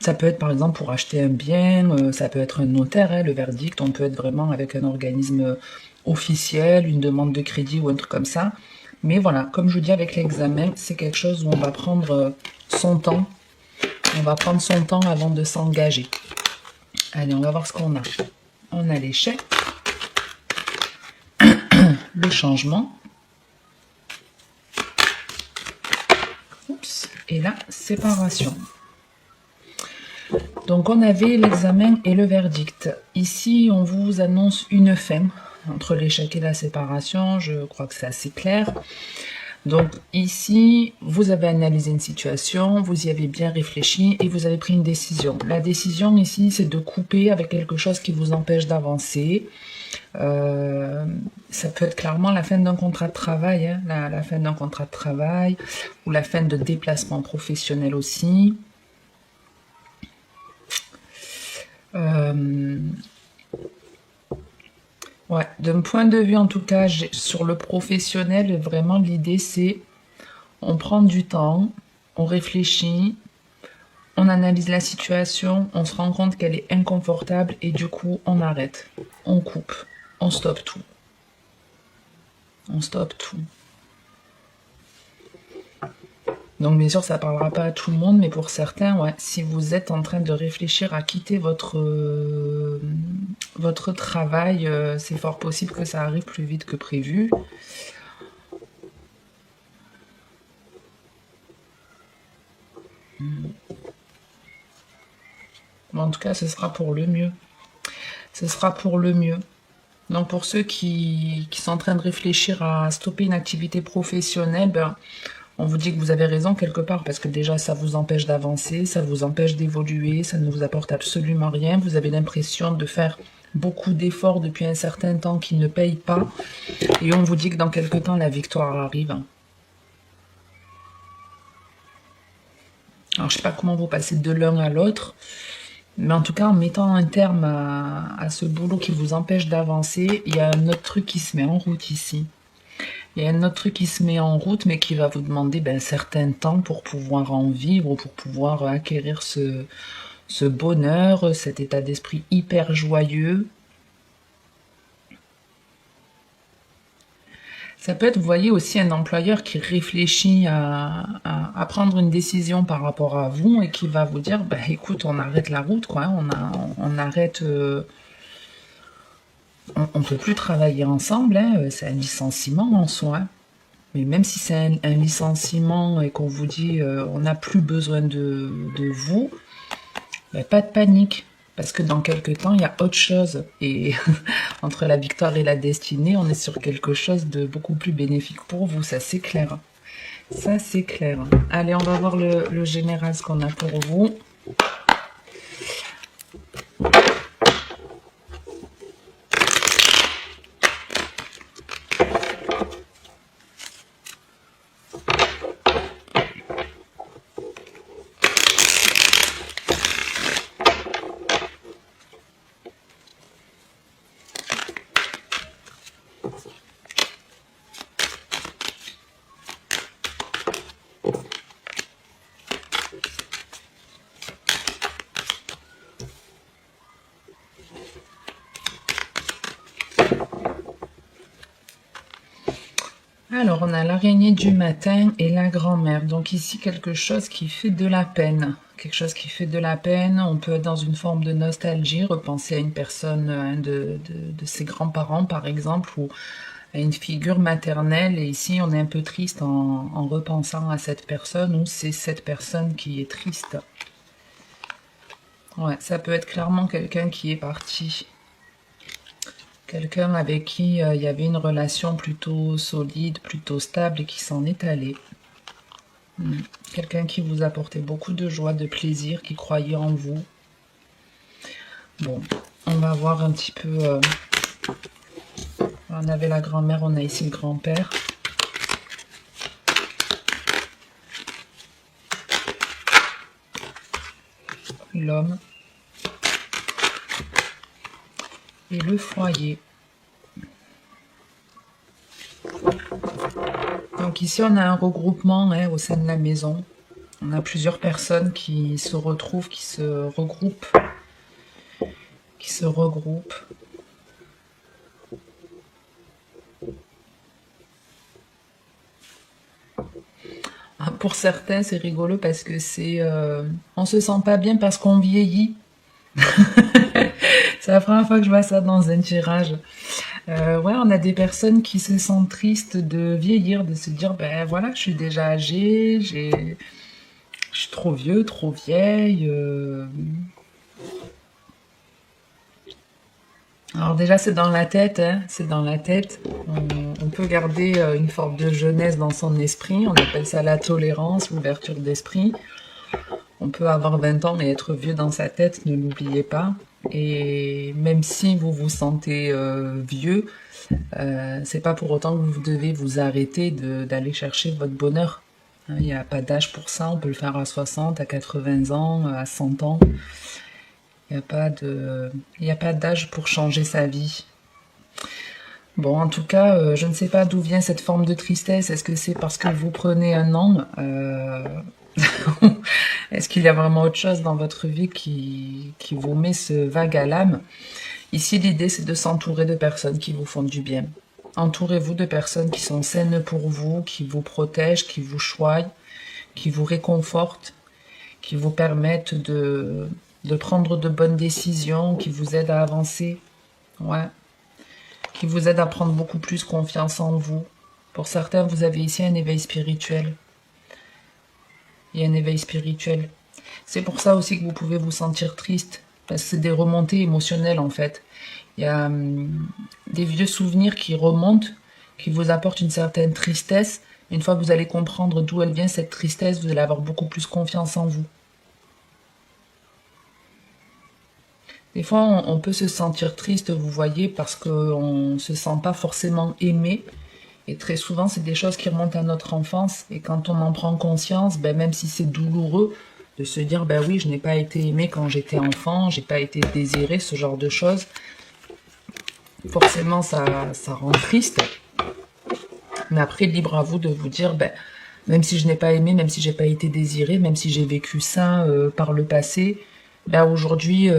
Ça peut être par exemple pour acheter un bien, ça peut être un notaire, hein, le verdict, on peut être vraiment avec un organisme officiel, une demande de crédit ou un truc comme ça. Mais voilà, comme je vous dis avec l'examen, c'est quelque chose où on va prendre son temps. On va prendre son temps avant de s'engager. Allez, on va voir ce qu'on a. On a l'échec, le changement, oups, et la séparation. Donc on avait l'examen et le verdict. Ici, on vous annonce une fin entre l'échec et la séparation. Je crois que c'est assez clair. Donc ici, vous avez analysé une situation, vous y avez bien réfléchi et vous avez pris une décision. La décision ici, c'est de couper avec quelque chose qui vous empêche d'avancer. Ça peut être clairement la fin d'un contrat de travail, hein, la fin d'un contrat de travail, ou la fin de déplacement professionnel aussi. Ouais, d'un point de vue en tout cas sur le professionnel, vraiment l'idée c'est on prend du temps, on réfléchit, on analyse la situation, on se rend compte qu'elle est inconfortable et du coup on arrête, on coupe, on stoppe tout. On stoppe tout. Donc bien sûr ça ne parlera pas à tout le monde, mais pour certains, ouais, si vous êtes en train de réfléchir à quitter votre travail, c'est fort possible que ça arrive plus vite que prévu. Mais en tout cas, ce sera pour le mieux. Ce sera pour le mieux. Donc pour ceux qui sont en train de réfléchir à stopper une activité professionnelle, ben, on vous dit que vous avez raison quelque part, parce que déjà ça vous empêche d'avancer, ça vous empêche d'évoluer, ça ne vous apporte absolument rien. Vous avez l'impression de faire beaucoup d'efforts depuis un certain temps qui ne payent pas. Et on vous dit que dans quelque temps, la victoire arrive. Alors je sais pas comment vous passez de l'un à l'autre, mais en tout cas, en mettant un terme à ce boulot qui vous empêche d'avancer, il y a un autre truc qui se met en route ici. Il y a un autre truc qui se met en route, mais qui va vous demander un certain temps pour pouvoir en vivre, pour pouvoir acquérir ce bonheur, cet état d'esprit hyper joyeux. Ça peut être, vous voyez, aussi un employeur qui réfléchit à prendre une décision par rapport à vous et qui va vous dire, bah, écoute, on arrête la route, quoi, on arrête... on ne peut plus travailler ensemble, hein, c'est un licenciement en soi. Mais même si c'est un licenciement et qu'on vous dit on n'a plus besoin de vous, bah, pas de panique. Parce que dans quelques temps, il y a autre chose. Et entre la victoire et la destinée, on est sur quelque chose de beaucoup plus bénéfique pour vous, ça c'est clair. Ça c'est clair. Allez, on va voir le général, ce qu'on a pour vous. Alors, on a l'araignée du matin et la grand-mère. Donc ici, quelque chose qui fait de la peine. Quelque chose qui fait de la peine. On peut être dans une forme de nostalgie, repenser à une personne, de ses grands-parents, par exemple, ou à une figure maternelle. Et ici, on est un peu triste en repensant à cette personne, ou c'est cette personne qui est triste. Ouais, ça peut être clairement quelqu'un qui est parti. Quelqu'un avec qui il y avait une relation plutôt solide, plutôt stable et qui s'en est allé. Quelqu'un qui vous apportait beaucoup de joie, de plaisir, qui croyait en vous. Bon, on va voir un petit peu... on avait la grand-mère, on a ici le grand-père. L'homme. Et le foyer. Donc ici, on a un regroupement au sein de la maison. On a plusieurs personnes qui se retrouvent, qui se regroupent. Pour certains, c'est rigolo parce que on se sent pas bien parce qu'on vieillit. C'est la première fois que je vois ça dans un tirage. Ouais, on a des personnes qui se sentent tristes de vieillir, de se dire, ben voilà, je suis déjà âgée, je suis trop vieux, trop vieille. Alors déjà, c'est dans la tête, hein, c'est dans la tête. On peut garder une forme de jeunesse dans son esprit. On appelle ça la tolérance, l'ouverture d'esprit. On peut avoir 20 ans et être vieux dans sa tête, ne l'oubliez pas. Et même si vous vous sentez vieux, c'est pas pour autant que vous devez vous arrêter d'aller chercher votre bonheur. Hein, il n'y a pas d'âge pour ça, on peut le faire à 60, à 80 ans, à 100 ans. Il n'y a pas d'âge pour changer sa vie. Bon, en tout cas, je ne sais pas d'où vient cette forme de tristesse. Est-ce que c'est parce que vous prenez un homme Est-ce qu'il y a vraiment autre chose dans votre vie qui vous met ce vague à l'âme? Ici, l'idée, c'est de s'entourer de personnes qui vous font du bien. Entourez-vous de personnes qui sont saines pour vous, qui vous protègent, qui vous choient, qui vous réconfortent, qui vous permettent de prendre de bonnes décisions, qui vous aident à avancer. Ouais. Qui vous aident à prendre beaucoup plus confiance en vous. Pour certains, vous avez ici un éveil spirituel. Il y a un éveil spirituel. C'est pour ça aussi que vous pouvez vous sentir triste, parce que c'est des remontées émotionnelles en fait. Il y a des vieux souvenirs qui remontent, qui vous apportent une certaine tristesse. Une fois que vous allez comprendre d'où elle vient, cette tristesse, vous allez avoir beaucoup plus confiance en vous. Des fois, on peut se sentir triste, vous voyez, parce qu'on ne se sent pas forcément aimé. Et très souvent, c'est des choses qui remontent à notre enfance. Et quand on en prend conscience, ben, même si c'est douloureux, de se dire, ben oui, je n'ai pas été aimé quand j'étais enfant, j'ai pas été désiré, ce genre de choses. Forcément, ça rend triste. Mais après, libre à vous de vous dire, ben, même si je n'ai pas aimé, même si j'ai pas été désiré, même si j'ai vécu ça par le passé, ben aujourd'hui,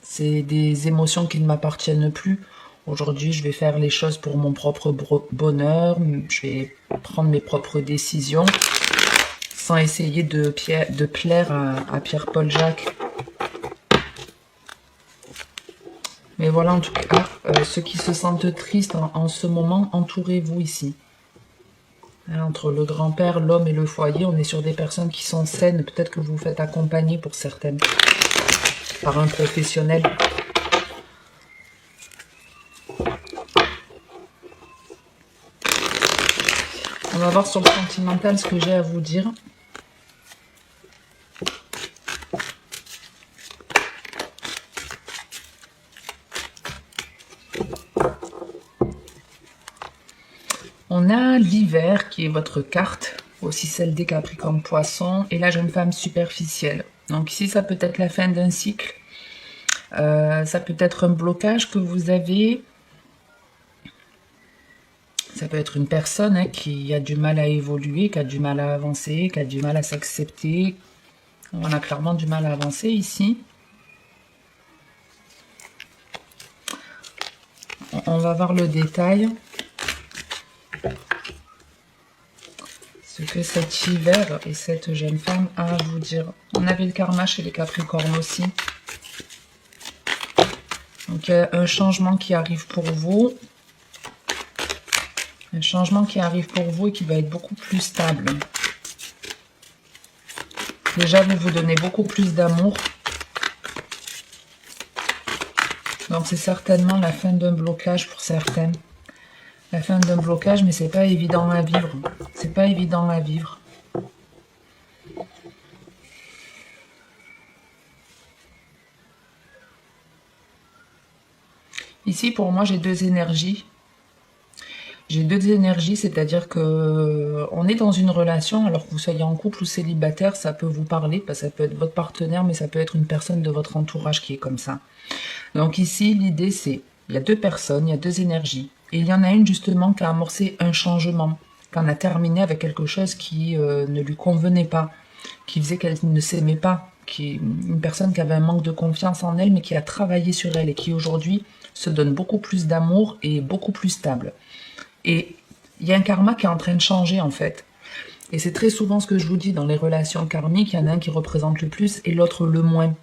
c'est des émotions qui ne m'appartiennent plus. Aujourd'hui, je vais faire les choses pour mon propre bonheur, je vais prendre mes propres décisions, sans essayer de plaire à Pierre-Paul Jacques. Mais voilà, en tout cas, ceux qui se sentent tristes en ce moment, entourez-vous ici. Entre le grand-père, l'homme et le foyer, on est sur des personnes qui sont saines. Peut-être que vous vous faites accompagner pour certaines par un professionnel. On va voir sur le sentimental ce que j'ai à vous dire. On a l'hiver qui est votre carte, aussi celle des Capricornes Poissons, et la jeune femme superficielle. Donc ici, ça peut être la fin d'un cycle, ça peut être un blocage que vous avez, ça peut être une personne qui a du mal à évoluer, qui a du mal à avancer, qui a du mal à s'accepter. On a clairement du mal à avancer ici. On va voir le détail. Ce que cet hiver et cette jeune femme a à vous dire. On avait le karma chez les Capricornes aussi. Donc il y a un changement qui arrive pour vous. Un changement qui arrive pour vous et qui va être beaucoup plus stable. Déjà, vous vous donnez beaucoup plus d'amour. Donc c'est certainement la fin d'un blocage pour certaines. La fin d'un blocage, mais c'est pas évident à vivre. C'est pas évident à vivre. Ici, pour moi, j'ai deux énergies. J'ai deux énergies, c'est-à-dire que on est dans une relation, alors que vous soyez en couple ou célibataire, ça peut vous parler, parce que ça peut être votre partenaire, mais ça peut être une personne de votre entourage qui est comme ça. Donc ici, l'idée c'est, il y a deux personnes, il y a deux énergies. Et il y en a une justement qui a amorcé un changement, qui en a terminé avec quelque chose qui ne lui convenait pas. qui faisait qu'elle ne s'aimait pas, une personne qui avait un manque de confiance en elle, mais qui a travaillé sur elle et qui aujourd'hui se donne beaucoup plus d'amour et beaucoup plus stable. Et il y a un karma qui est en train de changer en fait. Et c'est très souvent ce que je vous dis dans les relations karmiques, il y en a un qui représente le plus et l'autre le moins.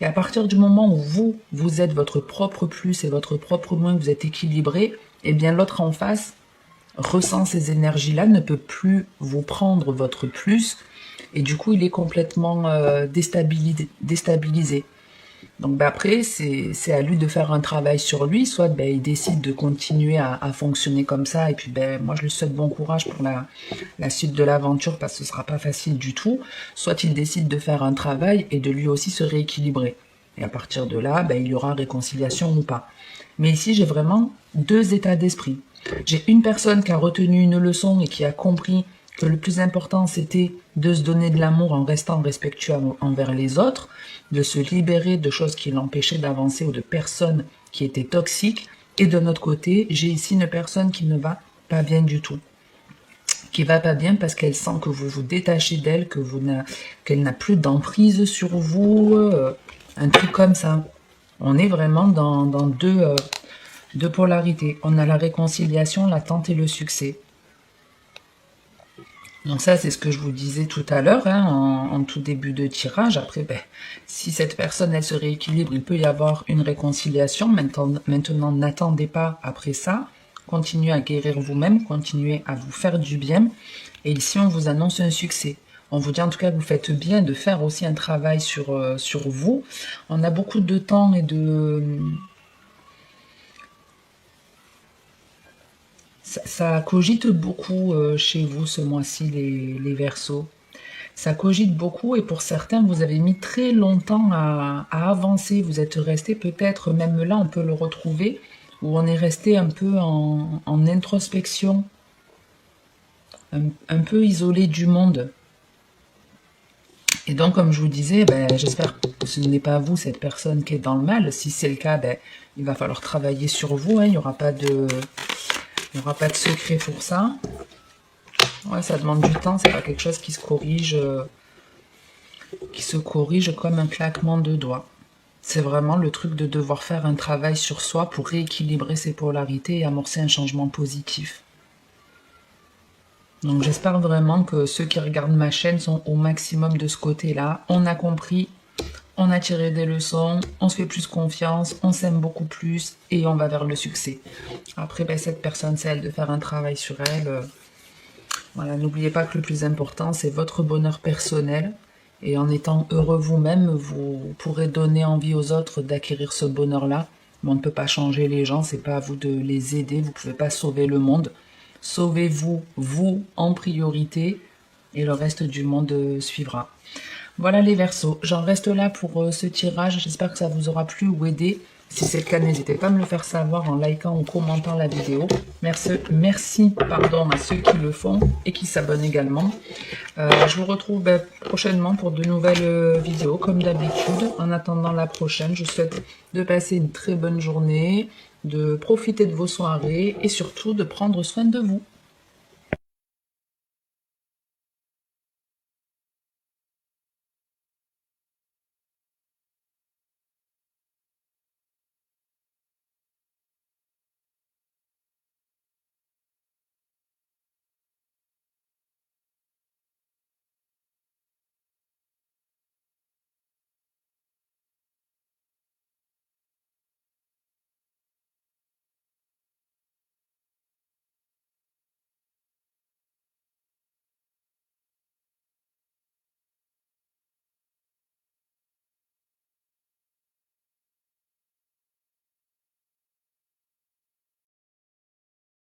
Et à partir du moment où vous êtes votre propre plus et votre propre moins, que vous êtes équilibré, eh bien l'autre en face ressent ces énergies-là, ne peut plus vous prendre votre plus, et du coup il est complètement déstabilisé. Donc après, c'est à lui de faire un travail sur lui, soit il décide de continuer à fonctionner comme ça, et puis moi je lui souhaite bon courage pour la suite de l'aventure, parce que ce sera pas facile du tout, soit il décide de faire un travail et de lui aussi se rééquilibrer. Et à partir de là, il y aura réconciliation ou pas. Mais ici, j'ai vraiment deux états d'esprit. J'ai une personne qui a retenu une leçon et qui a compris que le plus important, c'était de se donner de l'amour en restant respectueux envers les autres, de se libérer de choses qui l'empêchaient d'avancer ou de personnes qui étaient toxiques. Et de notre côté, j'ai ici une personne qui ne va pas bien du tout. Qui va pas bien parce qu'elle sent que vous vous détachez d'elle, qu'elle n'a plus d'emprise sur vous, un truc comme ça. On est vraiment dans deux polarités. On a la réconciliation, l'attente et le succès. Donc ça, c'est ce que je vous disais tout à l'heure, en tout début de tirage. Après, si cette personne, elle se rééquilibre, il peut y avoir une réconciliation. Maintenant, n'attendez pas après ça. Continuez à guérir vous-même, continuez à vous faire du bien. Et ici, on vous annonce un succès. On vous dit en tout cas que vous faites bien de faire aussi un travail sur vous. On a beaucoup de temps et de... Ça cogite beaucoup chez vous ce mois-ci, les Verseaux. Ça cogite beaucoup et pour certains, vous avez mis très longtemps à avancer. Vous êtes resté peut-être, même là, on peut le retrouver, où on est resté un peu en introspection, un peu isolé du monde. Et donc, comme je vous disais, j'espère que ce n'est pas vous, cette personne qui est dans le mal. Si c'est le cas, il va falloir travailler sur vous. Il n'y aura pas de... Il n'y aura pas de secret pour ça. Ouais, ça demande du temps, c'est pas quelque chose qui se corrige comme un claquement de doigts. C'est vraiment le truc de devoir faire un travail sur soi pour rééquilibrer ses polarités et amorcer un changement positif. Donc j'espère vraiment que ceux qui regardent ma chaîne sont au maximum de ce côté-là. On a compris, on a tiré des leçons, on se fait plus confiance, on s'aime beaucoup plus et on va vers le succès. Après, cette personne, c'est elle de faire un travail sur elle. Voilà, n'oubliez pas que le plus important, c'est votre bonheur personnel. Et en étant heureux vous-même, vous pourrez donner envie aux autres d'acquérir ce bonheur-là. Mais on ne peut pas changer les gens, c'est pas à vous de les aider, vous ne pouvez pas sauver le monde. Sauvez-vous, vous, en priorité, et le reste du monde suivra. Voilà les Verseaux, j'en reste là pour ce tirage, j'espère que ça vous aura plu ou aidé. Si c'est le cas, n'hésitez pas à me le faire savoir en likant ou commentant la vidéo. Merci à ceux qui le font et qui s'abonnent également. Je vous retrouve prochainement pour de nouvelles vidéos, comme d'habitude. En attendant la prochaine, je vous souhaite de passer une très bonne journée, de profiter de vos soirées et surtout de prendre soin de vous.